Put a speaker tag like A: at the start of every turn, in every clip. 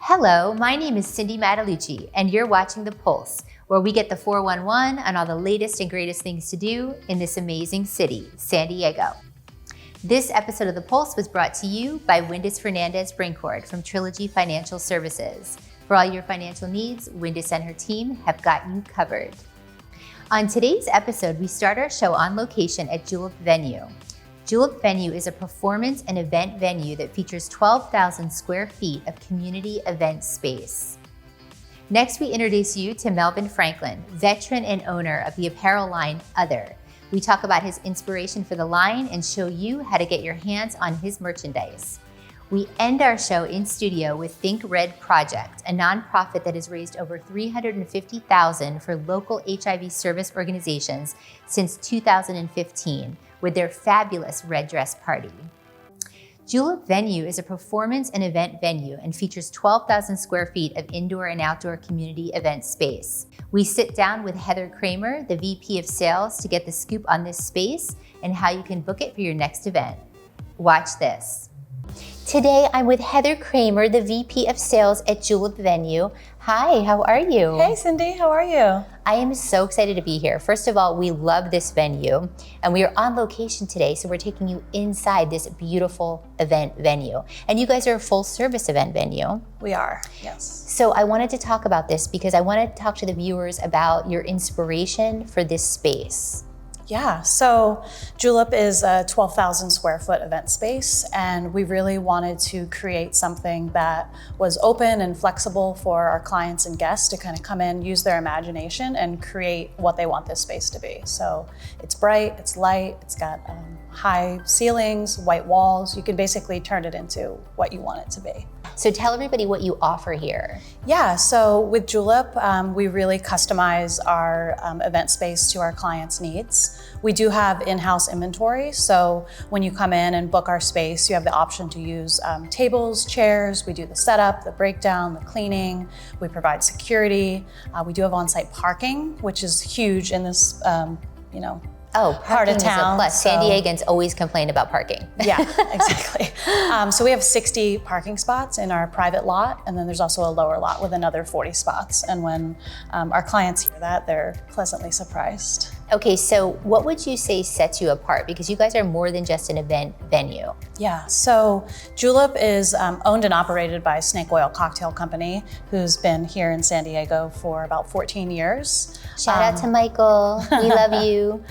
A: Hello, my name is Cindy Matalucci, and you're watching The Pulse, where we get the 411 on all the latest and greatest things to do in this amazing city, San Diego. This episode of The Pulse was brought to you by Windus Fernandez Brincourt from Trilogy Financial Services. For all your financial needs, Windus and her team have got you covered. On today's episode, we start our show on location at Julep Venue. Julep Venue is a performance and event venue that features 12,000 square feet of community event space. Next, we introduce you to Melvin Franklin, veteran and owner of the apparel line O.T.H.E.R. We talk about his inspiration for the line and show you how to get your hands on his merchandise. We end our show in studio with Think Red Project, a nonprofit that has raised over $350,000 for local HIV service organizations since 2015 with their fabulous Red Dress Party. Julep Venue is a performance and event venue and features 12,000 square feet of indoor and outdoor community event space. We sit down with Heather Cramer, the VP of Sales, to get the scoop on this space and how you can book it for your next event. Watch this. Today, I'm with Heather Cramer, the VP of Sales at Julep Venue. Hi, how are you?
B: Hey, Cindy, how are you?
A: I am so excited to be here. First of all, we love this venue, and we are on location today, so we're taking you inside this beautiful event venue. And you guys are a full-service event venue.
B: We are, yes.
A: So I wanted to talk about this because I want to talk to the viewers about your inspiration for this space.
B: Yeah, so Julep is a 12,000 square foot event space, and we really wanted to create something that was open and flexible for our clients and guests to kind of come in, use their imagination, and create what they want this space to be. So it's bright, it's light, it's got high ceilings, white walls. You can basically turn it into what you want it to be.
A: So tell everybody what you offer here.
B: Yeah, so with Julep, we really customize our event space to our clients' needs. We do have in-house inventory, so when you come in and book our space, you have the option to use tables, chairs. We do the setup, the breakdown, the cleaning. We provide security. We do have on-site parking, which is huge in this, part of town.
A: Is a plus. San Diegans always complain about parking.
B: Yeah, exactly. So we have 60 parking spots in our private lot, and then there's also a lower lot with another 40 spots. And when our clients hear that, they're pleasantly surprised.
A: Okay, so what would you say sets you apart? Because you guys are more than just an event venue.
B: Yeah, so Julep is owned and operated by Snake Oil Cocktail Company, who's been here in San Diego for about 14 years.
A: Shout out to Michael, we love you.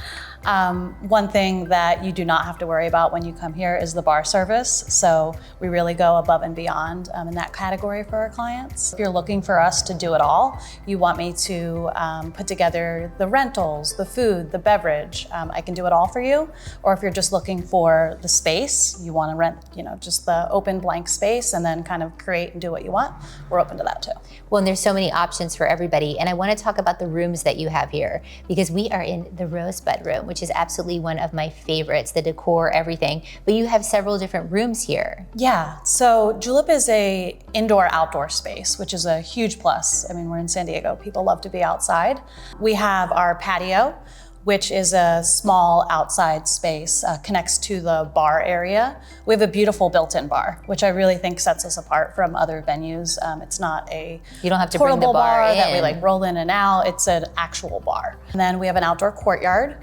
B: One thing that you do not have to worry about when you come here is the bar service. So we really go above and beyond in that category for our clients. If you're looking for us to do it all, you want me to put together the rentals, the food, the beverage, I can do it all for you. Or if you're just looking for the space, you want to rent, just the open blank space and then kind of create and do what you want, we're open to that too.
A: Well, and there's so many options for everybody. And I want to talk about the rooms that you have here because we are in the Rosebud room, which is absolutely one of my favorites, the decor, everything. But you have several different rooms here.
B: Yeah, so Julep is a indoor-outdoor space, which is a huge plus. I mean, we're in San Diego, people love to be outside. We have our patio, which is a small outside space, connects to the bar area. We have a beautiful built-in bar, which I really think sets us apart from other venues. It's not a
A: you don't have to bring the bar in.
B: That we roll in and out. It's an actual bar. And then we have an outdoor courtyard.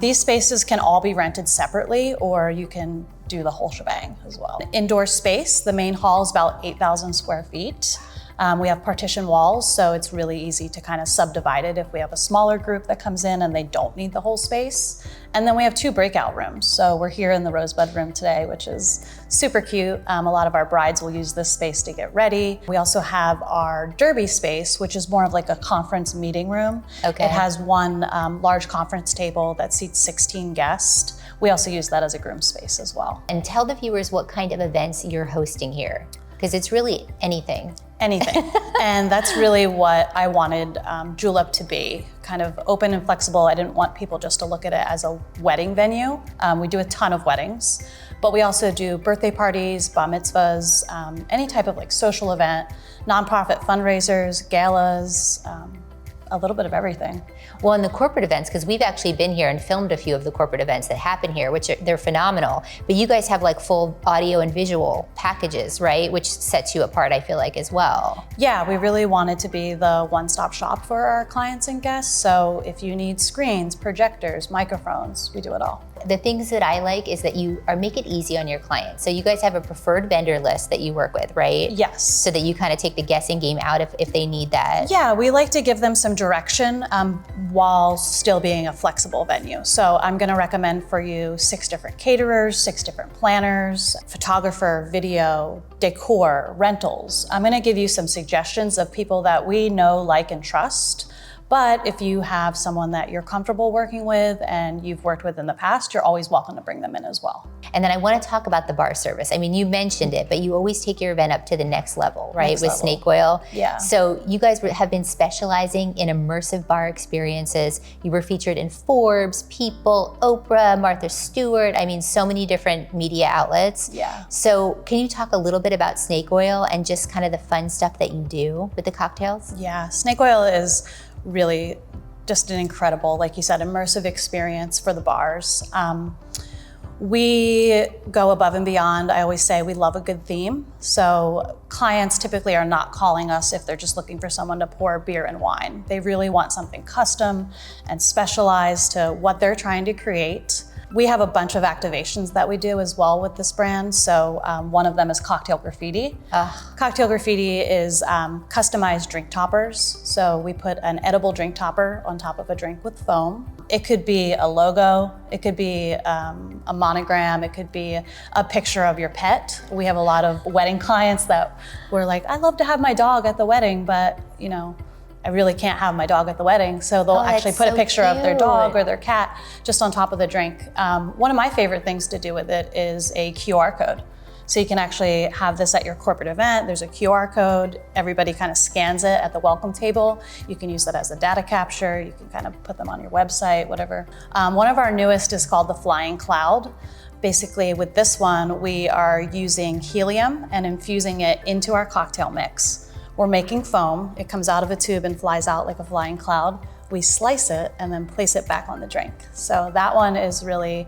B: These spaces can all be rented separately, or you can do the whole shebang as well. Indoor space, the main hall is about 8,000 square feet. We have partition walls, so it's really easy to kind of subdivide it if we have a smaller group that comes in and they don't need the whole space. And then we have 2 breakout rooms. So we're here in the Rosebud room today, which is super cute. A lot of our brides will use this space to get ready. We also have our derby space, which is more of like a conference meeting room.
A: Okay.
B: It has one large conference table that seats 16 guests. We also use that as a groom space as well.
A: And tell the viewers what kind of events you're hosting here, because it's really anything.
B: Anything. And that's really what I wanted Julep to be, kind of open and flexible. I didn't want people just to look at it as a wedding venue. We do a ton of weddings, but we also do birthday parties, bar mitzvahs, any type of social event, nonprofit fundraisers, galas, a little bit of everything.
A: Well, in the corporate events, because we've actually been here and filmed a few of the corporate events that happen here, which they're phenomenal, but you guys have like full audio and visual packages, right? Which sets you apart, I feel like, as well.
B: Yeah, we really wanted to be the one-stop shop for our clients and guests. So if you need screens, projectors, microphones, we do it all.
A: The things that I like is that you make it easy on your clients. So you guys have a preferred vendor list that you work with, right?
B: Yes.
A: So that you kind of take the guessing game out if they need that.
B: Yeah, we like to give them some direction while still being a flexible venue. So I'm gonna recommend for you 6 different caterers, 6 different planners, photographer, video, decor, rentals. I'm gonna give you some suggestions of people that we know, like, and trust. But if you have someone that you're comfortable working with and you've worked with in the past, you're always welcome to bring them in as well.
A: And then I want to talk about the bar service. I mean, you mentioned it, but you always take your event up to the next level, right? With snake oil.
B: Yeah.
A: So you guys have been specializing in immersive bar experiences. You were featured in Forbes, People, Oprah, Martha Stewart. I mean, so many different media outlets.
B: Yeah.
A: So can you talk a little bit about snake oil and just kind of the fun stuff that you do with the cocktails?
B: Yeah, snake oil is really just an incredible, like you said, immersive experience for the bars. We go above and beyond. I always say we love a good theme. So clients typically are not calling us if they're just looking for someone to pour beer and wine. They really want something custom and specialized to what they're trying to create. We have a bunch of activations that we do as well with this brand. So one of them is cocktail graffiti. Cocktail graffiti is customized drink toppers. So we put an edible drink topper on top of a drink with foam. It could be a logo, it could be a monogram, it could be a picture of your pet. We have a lot of wedding clients that were like, I'd love to have my dog at the wedding, but you know, I really can't have my dog at the wedding. So they'll actually put a picture of their dog or their cat just on top of the drink. One of my favorite things to do with it is a QR code. So you can actually have this at your corporate event. There's a QR code. Everybody kind of scans it at the welcome table. You can use that as a data capture. You can kind of put them on your website, whatever. One of our newest is called the Flying Cloud. Basically with this one, we are using helium and infusing it into our cocktail mix. We're making foam. It comes out of a tube and flies out like a flying cloud. We slice it and then place it back on the drink. So that one is really,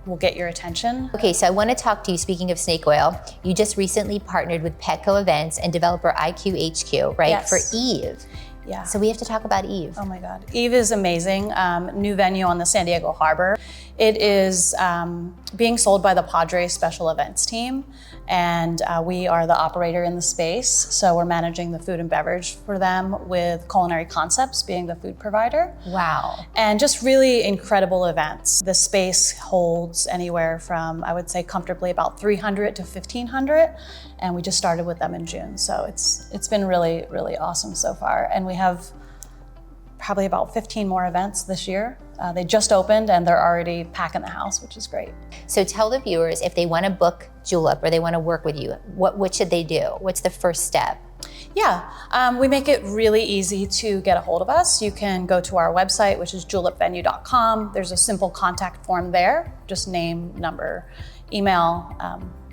B: will get your attention.
A: Okay, so I want to talk to you, speaking of snake oil, you just recently partnered with Petco Events and developer O.T.H.E.R, right?
B: Yes.
A: For Eve.
B: Yeah.
A: So we have to talk about Eve.
B: Oh my God. Eve is amazing. New venue on the San Diego Harbor. It is being sold by the O.T.H.E.R special events team. And we are the operator in the space. So we're managing the food and beverage for them with Culinary Concepts being the food provider.
A: Wow.
B: And just really incredible events. The space holds anywhere from, I would say comfortably about 300 to 1,500. And we just started with them in June. So it's been really, really awesome so far. And we have probably about 15 more events this year. They just opened and they're already packing the house, which is great.
A: So tell the viewers, if they want to book Julep or they want to work with you, what should they do? What's the first step?
B: Yeah, we make it really easy to get a hold of us. You can go to our website, which is julepvenue.com. There's a simple contact form there, just name, number, email,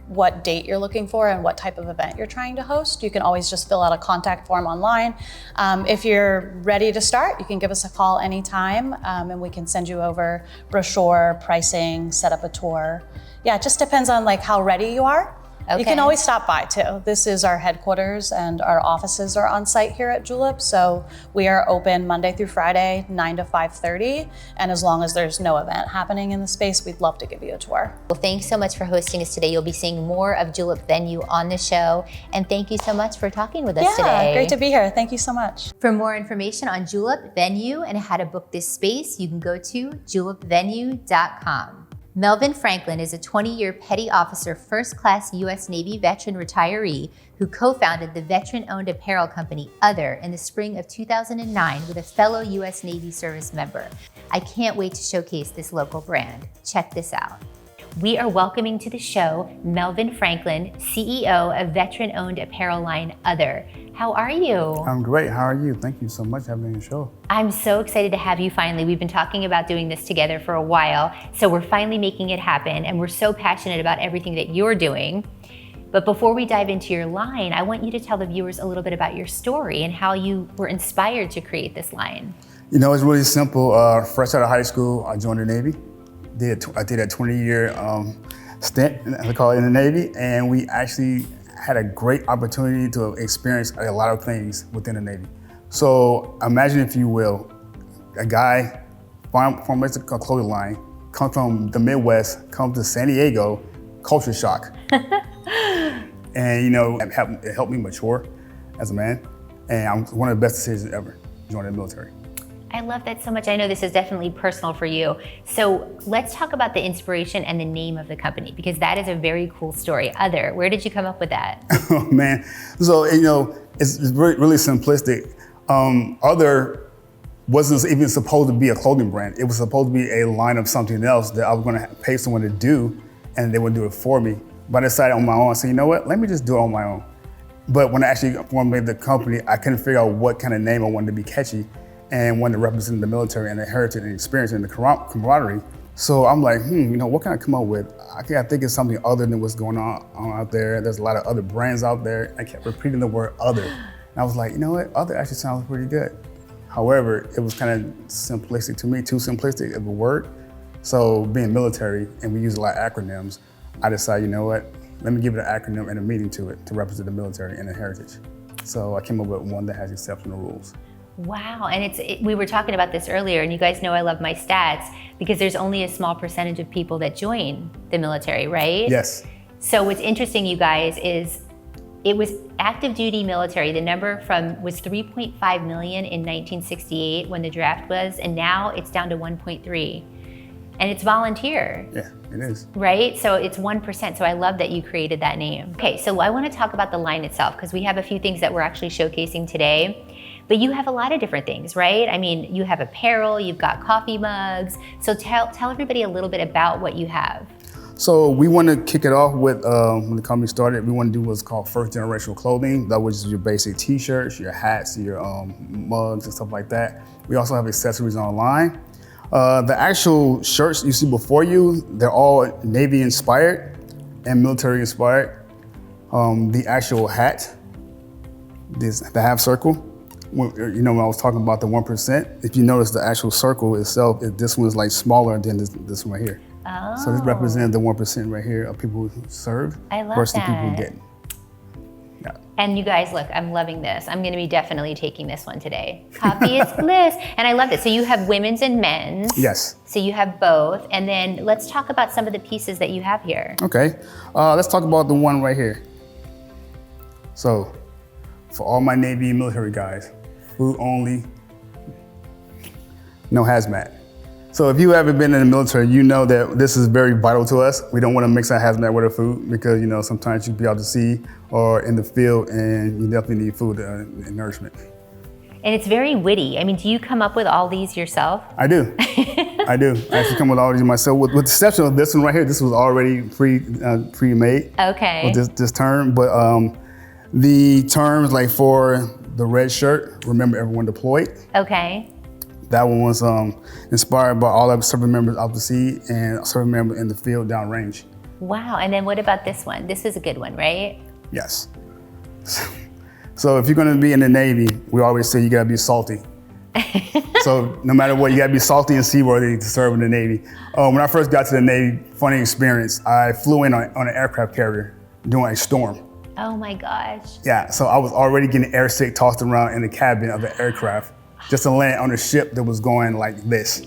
B: what date you're looking for and what type of event you're trying to host. You can always just fill out a contact form online. If you're ready to start, you can give us a call anytime and we can send you over brochure, pricing, set up a tour. Yeah, it just depends on like how ready you are. Okay. You can always stop by too. This is our headquarters and our offices are on site here at Julep. So we are open Monday through Friday, 9 to 5:30. And as long as there's no event happening in the space, we'd love to give you a tour.
A: Well, thanks so much for hosting us today. You'll be seeing more of Julep Venue on the show. And thank you so much for talking with us today.
B: Yeah, great to be here. Thank you so much.
A: For more information on Julep Venue and how to book this space, you can go to julepvenue.com. Melvin Franklin is a 20-year petty officer, first-class U.S. Navy veteran retiree who co-founded the veteran-owned apparel company O.T.H.E.R in the spring of 2009 with a fellow U.S. Navy service member. I can't wait to showcase this local brand. Check this out. We are welcoming to the show Melvin Franklin, CEO of veteran-owned apparel line O.T.H.E.R. How are you?
C: I'm great. How are you? Thank you so much for having me on the show.
A: I'm so excited to have you finally. We've been talking about doing this together for a while, so we're finally making it happen, and we're so passionate about everything that you're doing. But before we dive into your line, I want you to tell the viewers a little bit about your story and how you were inspired to create this line.
C: You know, it's really simple. Fresh out of high school, I joined the Navy. I did a 20-year stint, as I call it, in the Navy, and we actually had a great opportunity to experience a lot of things within the Navy. So imagine, if you will, a guy from a clothing line, comes from the Midwest, comes to San Diego, culture shock. And you know, it helped me mature as a man. And one of the best decisions ever, joining the military.
A: I love that so much. I know this is definitely personal for you. So let's talk about the inspiration and the name of the company, because that is a very cool story. O.T.H.E.R, where did you come up with that?
C: Oh man, so you know, it's really simplistic. O.T.H.E.R wasn't even supposed to be a clothing brand. It was supposed to be a line of something else that I was gonna pay someone to do, and they would do it for me. But I decided on my own, I said, you know what, let me just do it on my own. But when I actually formed the company, I couldn't figure out what kind of name I wanted to be catchy and wanted to represent the military and the heritage and experience and the camaraderie. So I'm like, you know, what can I come up with? I think it's something other than what's going on out there. There's a lot of other brands out there. I kept repeating the word other. And I was like, you know what, other actually sounds pretty good. However, it was kind of simplistic to me, too simplistic of a word. So being military, and we use a lot of acronyms, I decided, you know what, let me give it an acronym and a meaning to it to represent the military and the heritage. So I came up with one that has exceptional rules.
A: Wow, and we were talking about this earlier, and you guys know I love my stats because there's only a small percentage of people that join the military, right?
C: Yes.
A: So what's interesting, you guys, is it was active duty military. The number was 3.5 million in 1968 when the draft was, and now it's down to 1.3. And it's volunteer.
C: Yeah, it is.
A: Right? So it's 1%. So I love that you created that name. Okay, so I want to talk about the line itself, because we have a few things that we're actually showcasing today. But you have a lot of different things, right? I mean, you have apparel, you've got coffee mugs. So tell everybody a little bit about what you have.
C: So we want to kick it off with, when the company started, we want to do what's called first generational clothing. That was your basic t-shirts, your hats, your mugs and stuff like that. We also have accessories online. The actual shirts you see before you, they're all Navy inspired and military inspired. The actual hat, the half circle, you know, when I was talking about the 1%, if you notice the actual circle itself, this one's like smaller than this one right here.
A: Oh.
C: So this represents the 1% right here of people who served versus the people who didn't. Yeah.
A: And you guys, look, I'm loving this. I'm gonna be definitely taking this one today. Coffee is bliss. And I love it. So you have women's and men's.
C: Yes.
A: So you have both. And then let's talk about some of the pieces that you have here.
C: Okay, let's talk about the one right here. So for all my Navy and military guys, food only, no hazmat. So if you ever been in the military, you know that this is very vital to us. We don't want to mix our hazmat with our food because, you know, sometimes you can be out to sea or in the field and you definitely need food and nourishment.
A: And it's very witty. I mean, do you come up with all these yourself?
C: I do. I do. I actually come with all these myself. With the exception of this one right here, this was already pre-made.
A: Okay.
C: With this term, but the terms like for the red shirt, remember everyone deployed.
A: Okay.
C: That one was inspired by all of service members out to sea and service members in the field downrange.
A: Wow, and then what about this one? This is a good one, right?
C: Yes. So if you're gonna be in the Navy, we always say you gotta be salty. So no matter what, you gotta be salty and seaworthy to serve in the Navy. When I first got to the Navy, funny experience, I flew in on an aircraft carrier during a storm.
A: Oh my gosh.
C: Yeah, so I was already getting airsick, tossed around in the cabin of the aircraft, just to land on a ship that was going like this.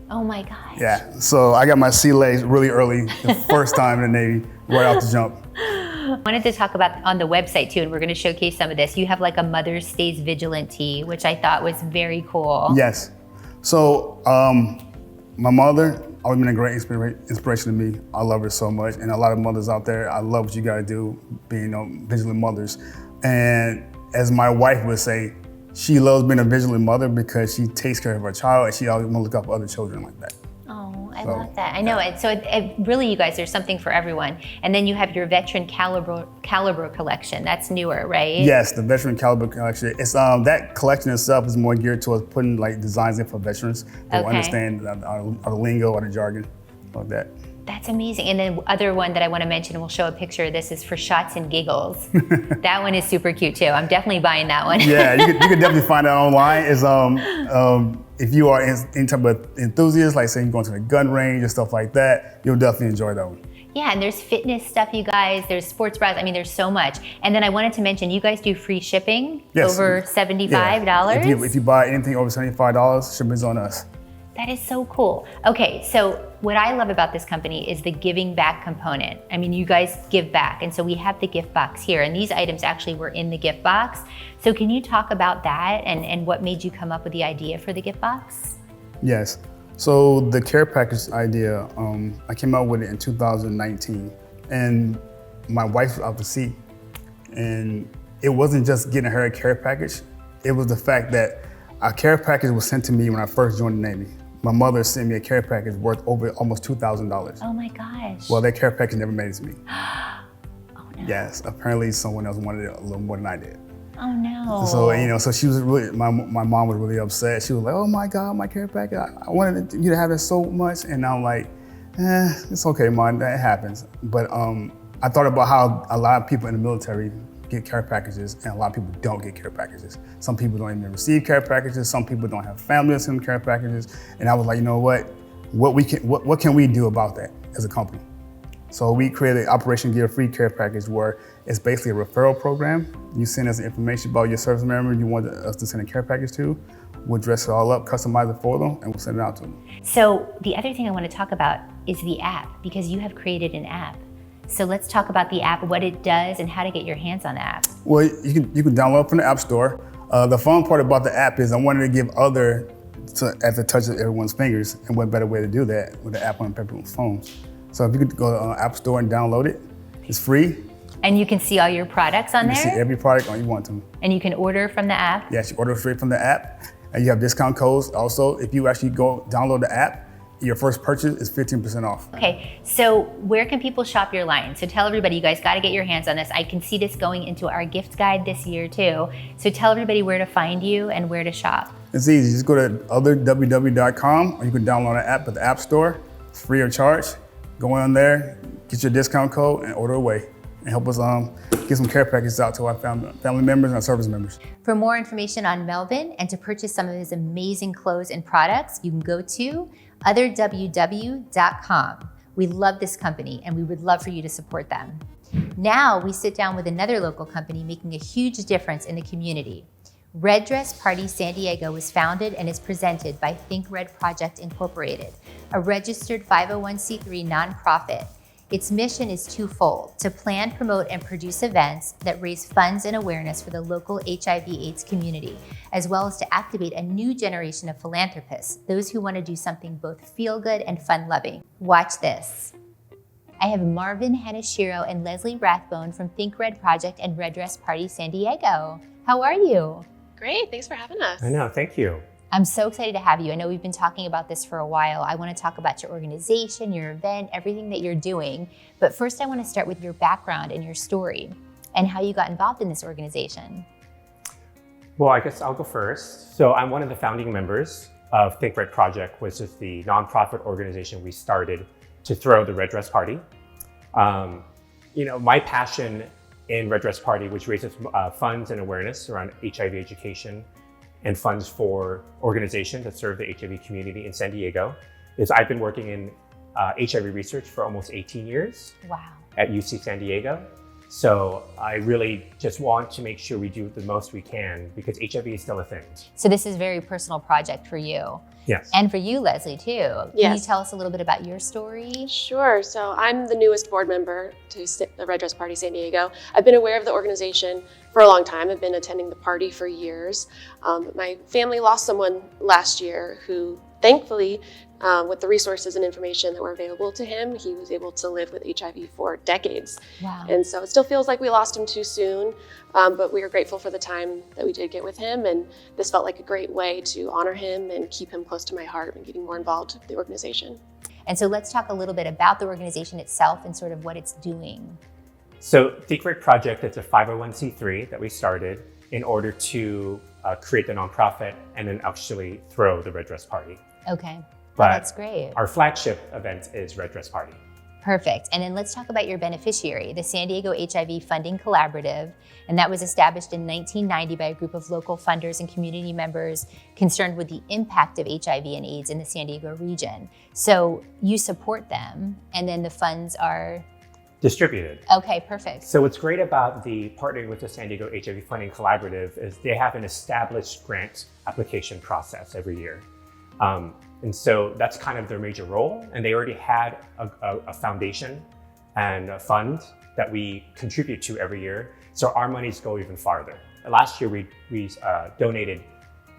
A: Oh my gosh.
C: Yeah, so I got my sea legs really early, the first time in the Navy, right off the jump.
A: I wanted to talk about on the website too, and we're gonna showcase some of this. You have like a Mother's Stays Vigilant tee, which I thought was very cool.
C: Yes, so my mother always been a great inspiration to me. I love her so much, and a lot of mothers out there, I love what you gotta do, being vigilant mothers. And as my wife would say, she loves being a vigilant mother because she takes care of her child and she always want to look out for other children like that.
A: Oh, I love that. I know it. So it really, you guys, there's something for everyone. And then you have your veteran caliber collection. That's newer, right?
C: Yes, the veteran caliber collection. It's that collection itself is more geared towards putting like designs in for veterans who understand the lingo or the jargon like that.
A: That's amazing. And then other one that I want to mention, and we'll show a picture of this, is for Shots and Giggles. That one is super cute too. I'm definitely buying that one.
C: Yeah, you can definitely find that online. It's if you are any type of enthusiast, like say you're going to the gun range and stuff like that, you'll definitely enjoy that one.
A: Yeah, and there's fitness stuff, you guys. There's sports bras. I mean, there's so much. And then I wanted to mention, you guys do free shipping over $75.
C: Yeah. If you buy anything over $75, shipping's on us.
A: That is so cool. Okay, so what I love about this company is the giving back component. I mean, you guys give back, and so we have the gift box here, and these items actually were in the gift box. So can you talk about that and what made you come up with the idea for the gift box?
C: Yes. So the care package idea, I came out with it in 2019, and my wife was out to sea, and it wasn't just getting her a care package. It was the fact that a care package was sent to me when I first joined the Navy. My mother sent me a care package worth over almost $2,000.
A: Oh my gosh.
C: Well, that care package never made it to me.
A: Oh no.
C: Yes, apparently someone else wanted it a little more than I did.
A: Oh no.
C: So, so she was really, my mom was really upset. She was like, oh my God, my care package, I wanted you to have it so much. And I'm like, it's okay, Mom, that happens. But I thought about how a lot of people in the military get care packages, and a lot of people don't get care packages. Some people don't even receive care packages. Some people don't have family that send them care packages. And I was like, you know what can we do about that as a company? So we created Operation Get a Free Care Package, where it's basically a referral program. You send us information about your service member you want us to send a care package to. We'll dress it all up, customize it for them, and we'll send it out to them.
A: So the other thing I want to talk about is the app, because you have created an app. So let's talk about the app, what it does, and how to get your hands on the app.
C: Well, you can download it from the App Store. The fun part about the app is I wanted to give at the touch of everyone's fingers, and what better way to do that with the app on everyone's phones. So if you could go to the App Store and download it, it's free.
A: And you can see all your products on there?
C: You can see every product you want to.
A: And you can order from the app?
C: Yes, you order straight from the app, and you have discount codes. Also, if you actually go download the app, your first purchase is 15% off.
A: Okay, so where can people shop your line? So tell everybody, you guys gotta get your hands on this. I can see this going into our gift guide this year too. So tell everybody where to find you and where to shop.
C: It's easy, just go to otherwww.com, or you can download an app at the App Store. It's free of charge. Go on there, get your discount code, and order away. And help us get some care packages out to our family members and our service members.
A: For more information on Melvin and to purchase some of his amazing clothes and products, you can go to otherwww.com. We love this company, and we would love for you to support them. Now we sit down with another local company making a huge difference in the community. Red Dress Party San Diego was founded and is presented by Think Red Project Incorporated, a registered 501c3 nonprofit. Its mission is twofold: to plan, promote, and produce events that raise funds and awareness for the local HIV/AIDS community, as well as to activate a new generation of philanthropists, those who want to do something both feel-good and fun-loving. Watch this. I have Marvin Hanashiro and Leslie Rathbone from Think Red Project and Red Dress Party San Diego. How are you?
D: Great, thanks for having us.
E: I know, thank you.
A: I'm so excited to have you. I know we've been talking about this for a while. I want to talk about your organization, your event, everything that you're doing. But first, I want to start with your background and your story and how you got involved in this organization.
E: Well, I guess I'll go first. So I'm one of the founding members of Think Red Project, which is the nonprofit organization we started to throw the Red Dress Party. My passion in Red Dress Party, which raises funds and awareness around HIV education and funds for organizations that serve the HIV community in San Diego, is I've been working in HIV research for almost 18 years.
A: Wow.
E: At UC San Diego. So I really just want to make sure we do the most we can, because HIV is still a thing.
A: So this is a very personal project for you.
E: Yes.
A: And for you, Leslie, too. Can
D: Yes.
A: you tell us a little bit about your story?
D: Sure, so I'm the newest board member to the Red Dress Party San Diego. I've been aware of the organization for a long time. I've been attending the party for years. My family lost someone last year who, thankfully, with the resources and information that were available to him, he was able to live with HIV for decades.
A: Wow.
D: And so it still feels like we lost him too soon, but we are grateful for the time that we did get with him. And this felt like a great way to honor him and keep him close to my heart and getting more involved with the organization.
A: And so let's talk a little bit about the organization itself and sort of what it's doing.
E: So Think Red Project, it's a 501c3 that we started in order to create the nonprofit and then actually throw the Red Dress Party.
A: Okay.
E: But
A: that's great.
E: Our flagship event is Red Dress Party.
A: Perfect. And then let's talk about your beneficiary, the San Diego HIV Funding Collaborative. And that was established in 1990 by a group of local funders and community members concerned with the impact of HIV and AIDS in the San Diego region. So you support them, and then the funds are
E: distributed.
A: Okay, perfect.
E: So what's great about the partnering with the San Diego HIV Funding Collaborative is they have an established grant application process every year. And so that's kind of their major role. And they already had a foundation and a fund that we contribute to every year. So our monies go even farther. Last year, we donated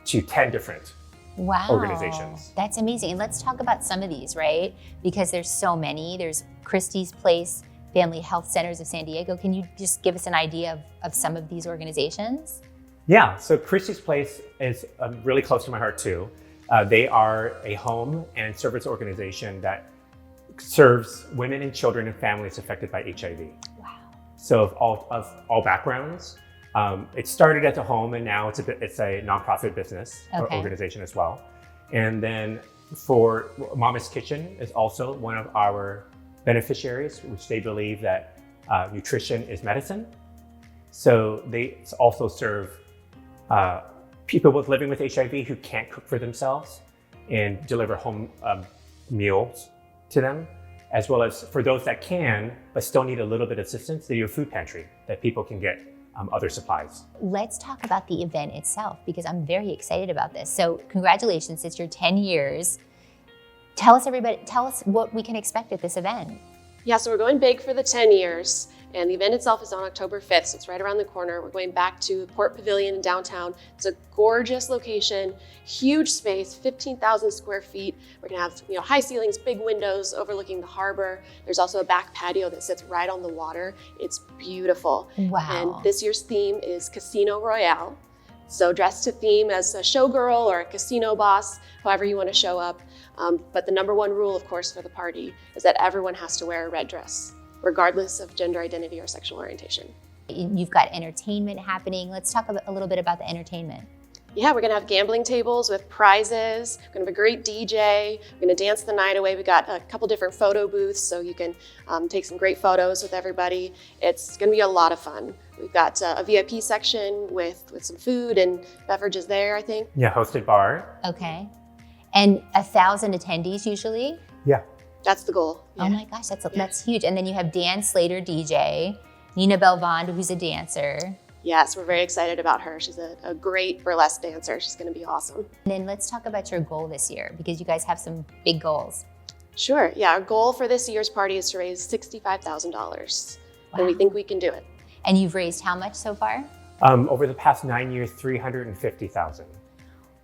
E: to 10 different organizations.
A: That's amazing. And let's talk about some of these, right? Because there's so many. There's Christie's Place, Family Health Centers of San Diego. Can you just give us an idea of some of these organizations?
E: Yeah, so Christie's Place is really close to my heart too. They are a home and service organization that serves women and children and families affected by HIV.
A: Wow.
E: So of all backgrounds. It started as a home, and now it's a nonprofit business or organization as well. And then for Mama's Kitchen is also one of our beneficiaries, which they believe that nutrition is medicine. So they also serve people living with HIV who can't cook for themselves and deliver home meals to them, as well as for those that can, but still need a little bit of assistance, they do a food pantry that people can get other supplies.
A: Let's talk about the event itself, because I'm very excited about this. So congratulations, it's your 10 years. Tell us what we can expect at this event.
D: Yeah, so we're going big for the 10 years. And the event itself is on October 5th, so it's right around the corner. We're going back to Port Pavilion in downtown. It's a gorgeous location, huge space, 15,000 square feet. We're gonna have high ceilings, big windows overlooking the harbor. There's also a back patio that sits right on the water. It's beautiful.
A: Wow.
D: And this year's theme is Casino Royale. So dress to theme as a showgirl or a casino boss, however you want to show up. But the number one rule, of course, for the party is that everyone has to wear a red dress, regardless of gender identity or sexual orientation.
A: You've got entertainment happening. Let's talk a little bit about the entertainment.
D: Yeah, we're gonna have gambling tables with prizes. We're gonna have a great DJ. We're gonna dance the night away. We got a couple different photo booths, so you can take some great photos with everybody. It's gonna be a lot of fun. We've got a VIP section with some food and beverages there, I think.
E: Yeah, hosted bar.
A: Okay. And 1,000 attendees usually?
E: Yeah.
D: That's the goal.
A: Yeah. Oh my gosh, that's huge. And then you have Dan Slater, DJ, Nina Belvond, who's a dancer.
D: Yes, we're very excited about her. She's a great burlesque dancer. She's gonna be awesome.
A: And then let's talk about your goal this year, because you guys have some big goals.
D: Sure, yeah, our goal for this year's party is to raise $65,000.
A: Wow.
D: And we think we can do it.
A: And you've raised how much so far?
E: Over the past 9 years, $350,000.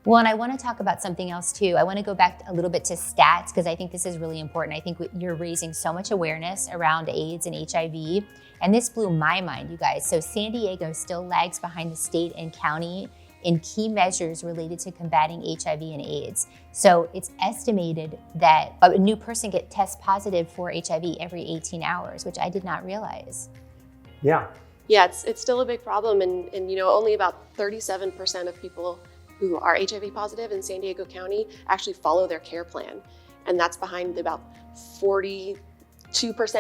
A: Well, and I want to talk about something else too. I want to go back a little bit to stats, because I think this is really important. I think you're raising so much awareness around AIDS and HIV, and this blew my mind, you guys. So San Diego still lags behind the state and county in key measures related to combating HIV and AIDS. So it's estimated that a new person gets test positive for HIV every 18 hours, which I did not realize.
E: Yeah.
D: Yeah, it's still a big problem, and only about 37% of people who are HIV positive in San Diego County actually follow their care plan. And that's behind about 42%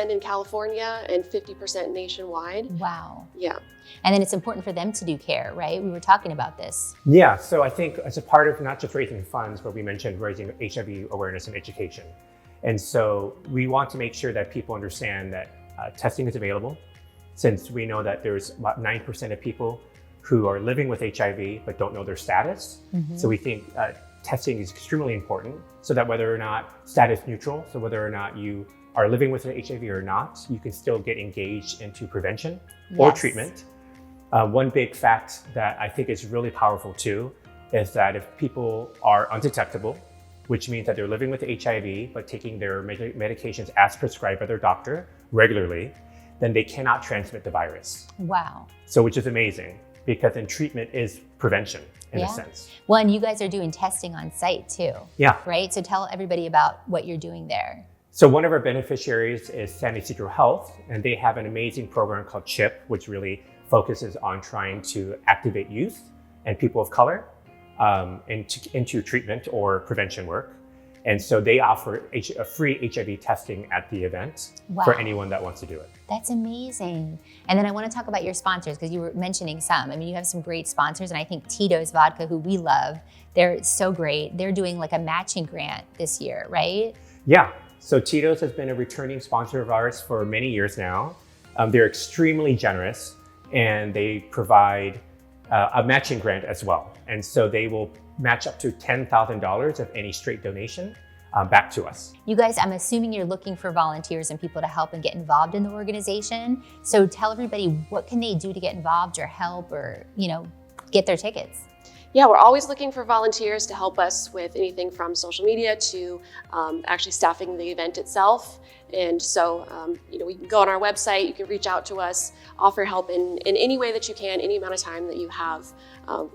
D: in California and 50% nationwide.
A: Wow.
D: Yeah.
A: And then it's important for them to do care, right? We were talking about this.
E: Yeah, so I think as a part of not just raising funds, but we mentioned raising HIV awareness and education. And so we want to make sure that people understand that testing is available, since we know that there's about 9% of people who are living with HIV but don't know their status. Mm-hmm. So we think testing is extremely important, so that whether or not status neutral, so whether or not you are living with HIV or not, you can still get engaged into prevention or treatment. One big fact that I think is really powerful too is that if people are undetectable, which means that they're living with HIV but taking their medications as prescribed by their doctor regularly, then they cannot transmit the virus.
A: Wow.
E: So which is amazing, because then treatment is prevention in a sense.
A: Well, and you guys are doing testing on site too.
E: Yeah.
A: Right? So tell everybody about what you're doing there.
E: So one of our beneficiaries is San Diego Health, and they have an amazing program called O.T.H.E.R, which really focuses on trying to activate youth and people of color into treatment or prevention work. And so they offer a free HIV testing at the event for anyone that wants to do it.
A: That's amazing. And then I want to talk about your sponsors, because you were mentioning some. I mean, you have some great sponsors, and I think Tito's Vodka, who we love, they're so great. They're doing like a matching grant this year, right?
E: Yeah. So Tito's has been a returning sponsor of ours for many years now. They're extremely generous, and they provide a matching grant as well. And so they will match up to $10,000 of any straight donation back to us.
A: You guys, I'm assuming you're looking for volunteers and people to help and get involved in the organization. So tell everybody, what can they do to get involved or help or, get their tickets?
D: Yeah, we're always looking for volunteers to help us with anything from social media to actually staffing the event itself. And so, we can go on our website, you can reach out to us, offer help in any way that you can, any amount of time that you have,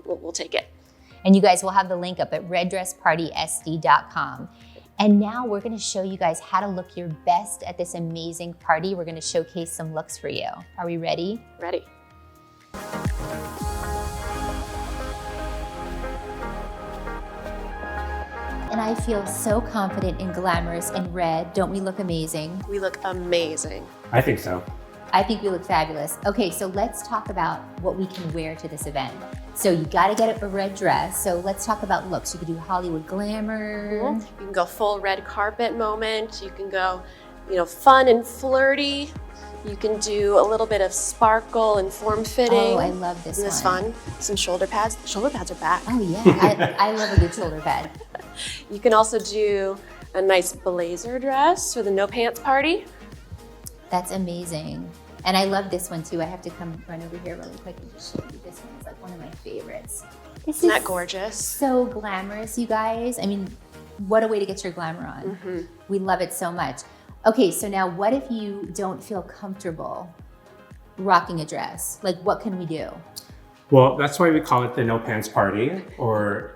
D: we'll take it.
A: And you guys will have the link up at reddresspartysd.com. And now we're gonna show you guys how to look your best at this amazing party. We're gonna showcase some looks for you. Are we ready?
D: Ready.
A: And I feel so confident and glamorous in red. Don't we look amazing?
D: We look amazing.
E: I think so.
A: I think we look fabulous. Okay, so let's talk about what we can wear to this event. So you gotta get a red dress. So let's talk about looks. You could do Hollywood glamour.
D: You can go full red carpet moment. You can go, fun and flirty. You can do a little bit of sparkle and form fitting.
A: Oh, I love this one.
D: Isn't this fun? Some shoulder pads. The shoulder pads are back.
A: Oh yeah, I love a good shoulder pad.
D: You can also do a nice blazer dress for the no pants party.
A: That's amazing. And I love this one too. I have to come run over here really quick and just show you. This one is like one of my favorites.
D: Isn't that gorgeous?
A: So glamorous, you guys. I mean, what a way to get your glamour on. We love it so much. Okay, so now what if you don't feel comfortable rocking a dress? Like, what can we do?
E: Well, that's why we call it the no pants party or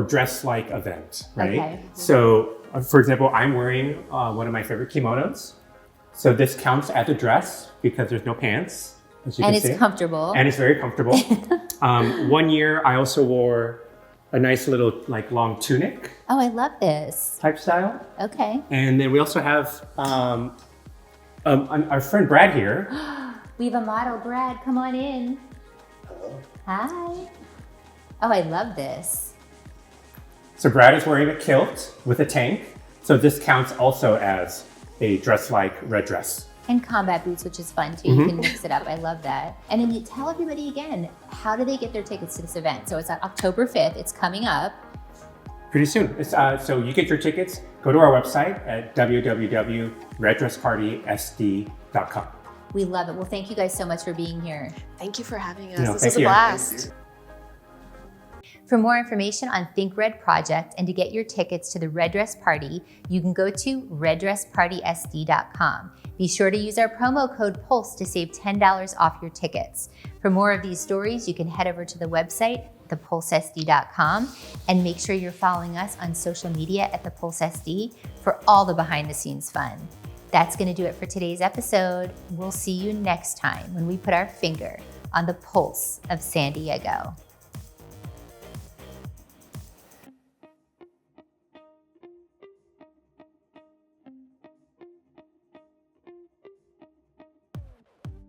E: dress like event, right? Okay. So, for example, I'm wearing one of my favorite kimonos. So this counts as a dress because there's no pants, as you can see.
A: And it's comfortable.
E: And it's very comfortable. 1 year, I also wore a nice little long tunic.
A: Oh, I love this.
E: Type style.
A: Okay.
E: And then we also have our friend Brad here.
A: We have a model, Brad. Come on in.
E: Hello.
A: Hi. Oh, I love this.
E: So Brad is wearing a kilt with a tank. So this counts also as a dress-like red dress.
A: And combat boots, which is fun too. You can mix it up. I love that. And then you tell everybody again, how do they get their tickets to this event? So it's on October 5th. It's coming up.
E: Pretty soon. So you get your tickets, go to our website at www.reddresspartysd.com.
A: We love it. Well, thank you guys so much for being here.
D: Thank you for having us. This was a blast.
A: For more information on Think Red Project and to get your tickets to the Red Dress Party, you can go to reddresspartysd.com. Be sure to use our promo code PULSE to save $10 off your tickets. For more of these stories, you can head over to the website, thepulsesd.com, and make sure you're following us on social media at The Pulse SD for all the behind-the-scenes fun. That's going to do it for today's episode. We'll see you next time when we put our finger on the pulse of San Diego.